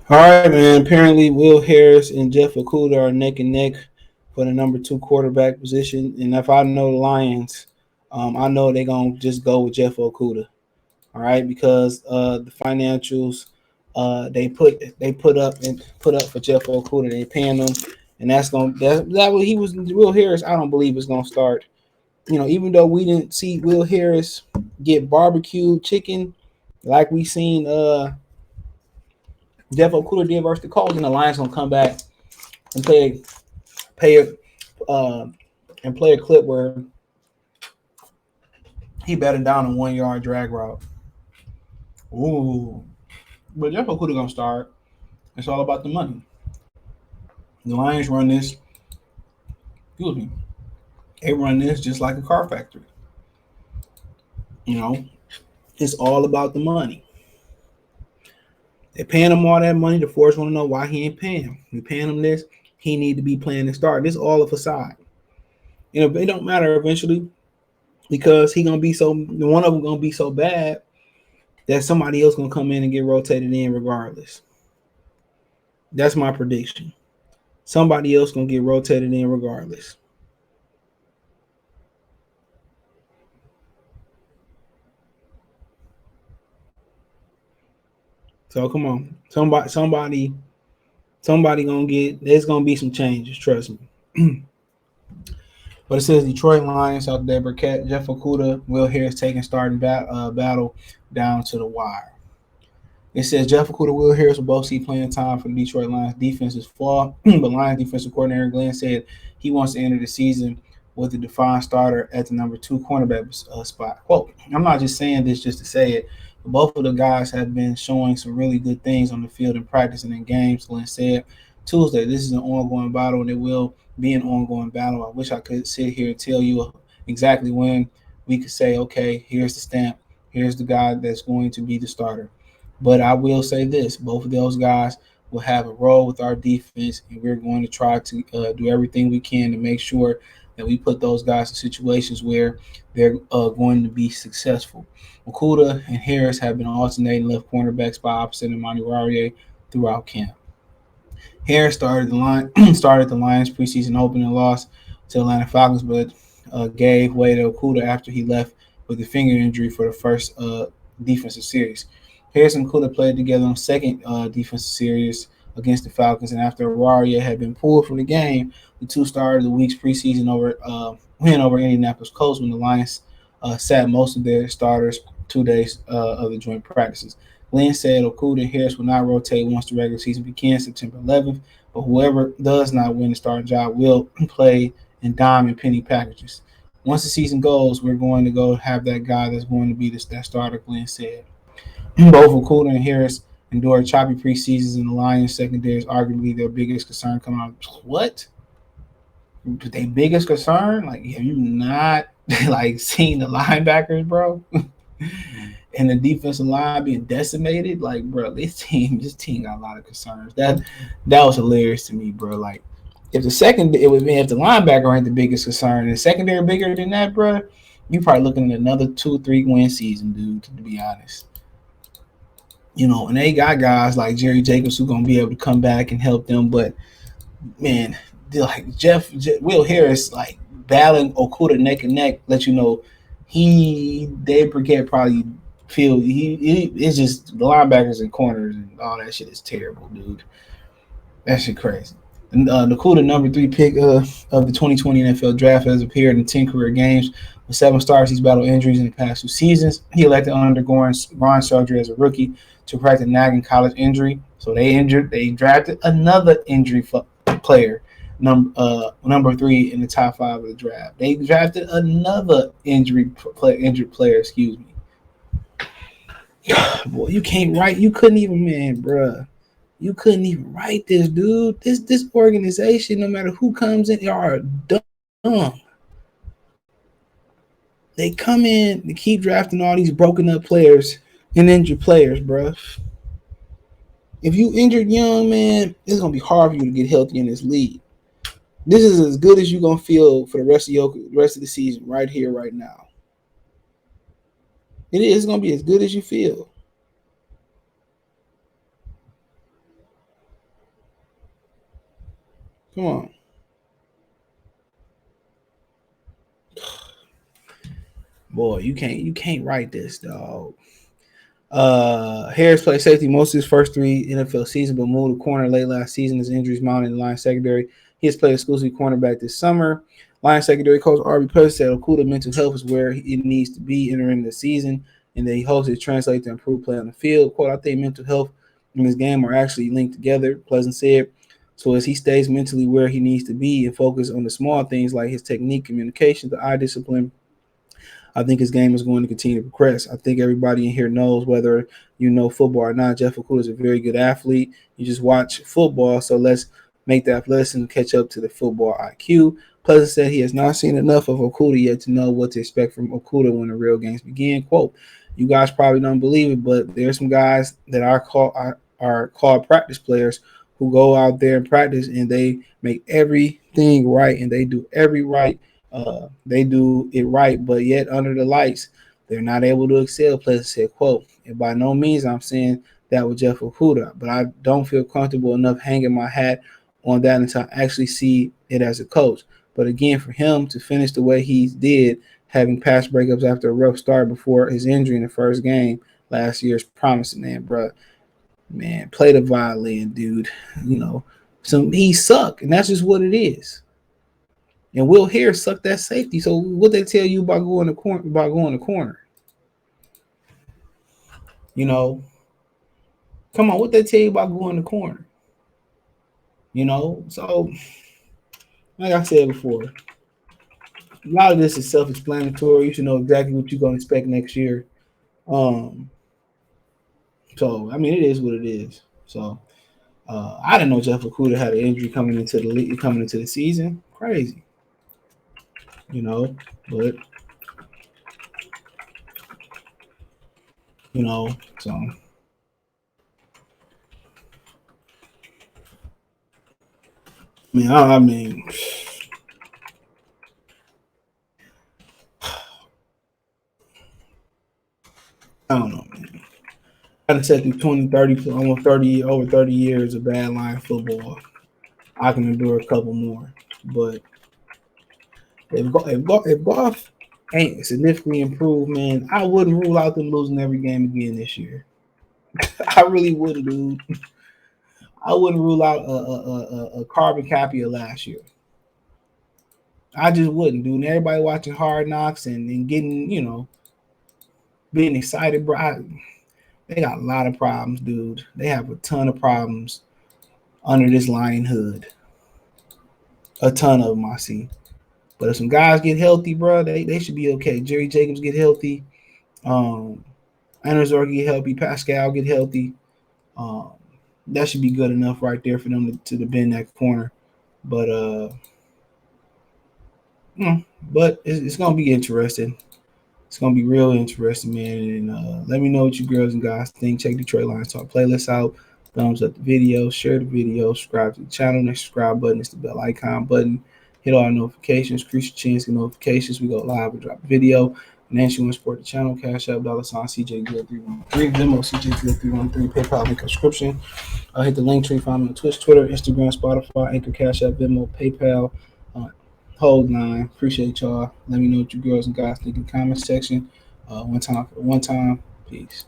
All right, man. Apparently, Will Harris and Jeff Okudah are neck and neck for the number two quarterback position. And if I know the Lions, I know they're gonna just go with Jeff Okudah. All right, because the financials they put up for Jeff Okudah. They paying him, and that what he was. Will Harris, I don't believe is gonna start. Even though we didn't see Will Harris get barbecue chicken like we seen Jeff Okudah did versus the Colts, and the Lions gonna come back and pay uh, and play a clip where he batted down a 1 yard drag route. Ooh, but Jeff Okudah gonna start. It's all about the money. The Lions run this. Excuse me. They run this just like a car factory. You know, it's all about the money. They're paying him all that money. The Force want to know why he ain't paying him. We paying him this. He need to be playing and start. This is all a facade. It don't matter eventually because he gonna be so. One of them gonna be so bad that somebody else gonna come in and get rotated in regardless. That's my prediction. Somebody else gonna get rotated in regardless. So come on, somebody gonna get. There's gonna be some changes. Trust me. But it says Detroit Lions out there. Burkett, Jeff Okudah, Will Harris taking starting battle down to the wire. It says Jeff Okudah, Will Harris will both see playing time for the Detroit Lions. Defense is flawed, but Lions defensive coordinator Glenn said he wants to enter the season with a defined starter at the number two cornerback spot. Quote, I'm not just saying this just to say it. But both of the guys have been showing some really good things on the field and practicing in games, Glenn said. Tuesday, this is an ongoing battle, and it will be an ongoing battle. I wish I could sit here and tell you exactly when we could say, okay, here's the stamp, here's the guy that's going to be the starter. But I will say this: both of those guys will have a role with our defense, and we're going to try to do everything we can to make sure that we put those guys in situations where they're going to be successful. Okudah and Harris have been alternating left cornerback spot opposite Imani Rarie throughout camp. Harris started the Lions preseason opening loss to Atlanta Falcons, but gave way to Okudah after he left with a finger injury for the first defensive series. Harris and Okudah played together on second defensive series against the Falcons, and after Araria had been pulled from the game, the two started the week's preseason win over Indianapolis Colts when the Lions sat most of their starters 2 days of the joint practices. Lynn said Okudah and Harris will not rotate once the regular season begins September 11th, but whoever does not win the starting job will play in dime and penny packages. Once the season goes, we're going to go have that guy that's going to be that starter, Glenn said. Both Okudah and Harris endured choppy preseasons, and the Lions secondary is arguably their biggest concern coming out. What? Their biggest concern? Like, have you not like seen the linebackers, bro? And the defensive line being decimated? Like, bro, this team got a lot of concerns. That was hilarious to me, bro. Like, if the linebacker ain't the biggest concern, and the secondary bigger than that, bro, you probably looking at another 2-3 win season, dude. To be honest. And they got guys like Jerry Jacobs who gonna be able to come back and help them. But man, like Will Harris, like battling Okudah neck and neck, let you know Dave Burkett probably feel it's just the linebackers and corners and all that shit is terrible, dude. That shit crazy. The Okudah number 3 pick of the 2020 NFL Draft has appeared in 10 career games. With 7 starts, he's battled injuries in the past 2 seasons. He elected undergoing groin surgery as a rookie to correct a nagging college injury. So they drafted another injury player, number 3 in the top 5 of the draft. They drafted another injured player. Excuse me. Boy, you can't write. You couldn't even, man, bruh. You couldn't even write this, dude. This organization, no matter who comes in, they are dumb. They come in, they keep drafting all these broken up players and injured players, bro. If you injured young, man, it's gonna be hard for you to get healthy in this league. This is as good as you're gonna feel for the rest of the season, right here, right now. It is gonna be as good as you feel. Come on. Boy, you can't write this, dog. Harris played safety most of his first three NFL seasons, but moved to corner late last season as injuries mounted in the line secondary. He has played exclusively cornerback this summer. Line secondary coach Arby Pettis said Okudah mental health is where it needs to be entering the season, and that he hopes it translates to improved play on the field. Quote, I think mental health and his game are actually linked together, Pleasant said. So as he stays mentally where he needs to be and focus on the small things like his technique, communication, the eye discipline, I think his game is going to continue to progress. I think everybody in here knows whether you know football or not. Jeff Okudah is a very good athlete. You just watch football, so let's make the athleticism catch up to the football IQ. Pleasant said he has not seen enough of Okudah yet to know what to expect from Okudah when the real games begin. Quote, you guys probably don't believe it, but there's some guys that are called practice players who go out there and practice and they make everything right and they do it right, but yet under the lights, they're not able to excel. Pleasant said, quote, and by no means I'm saying that with Jeff Okudah, but I don't feel comfortable enough hanging my hat on that until I actually see it as a coach. But again, for him to finish the way he did, having pass breakups after a rough start before his injury in the first game last year is promising, man, bro. Man, play the violin, dude. You know, he sucked, and that's just what it is. And Will Harris sucked that safety. So what they tell you about going to corner? About going to corner? You know, come on. What they tell you about going to corner? You know, so like I said before, a lot of this is self-explanatory. You should know exactly what you're going to expect next year. Um, so I mean, it is what it is. So I didn't know Jeff Okudah had an injury coming into the league, coming into the season. Crazy, you know. But so I mean, I don't know, man. I done sat through 20, 30, almost 30, over 30 years of bad line football. I can endure a couple more. But if Goff ain't significantly improved, man, I wouldn't rule out them losing every game again this year. I really wouldn't, dude. I wouldn't rule out a carbon copy of last year. I just wouldn't, dude. And everybody watching Hard Knocks and getting, being excited, bro. They got a lot of problems, dude. They have a ton of problems under this lion hood. A ton of them, I see. But if some guys get healthy, bro, they should be okay. Jerry Jacobs get healthy. Um, Anders get healthy. Pascal get healthy. Um, that should be good enough right there for them to bend that corner. But but it's gonna be interesting. It's gonna be real interesting, man. And let me know what you girls and guys think. Check Detroit Lions Talk playlist out. Thumbs up the video, share the video, subscribe to the channel. Next subscribe button is the bell icon button. Hit all our notifications, increase your chance to get notifications. We go live, we drop a video. And then you want to support the channel, Cash App, $sign CJ0313, Venmo CJ0313, PayPal link subscription. Hit the link tree, find me on Twitch, Twitter, Instagram, Spotify, Anchor, Cash App, Venmo, PayPal. Hold 9. Appreciate y'all. Let me know what you girls and guys think in the comment section. One time. Peace.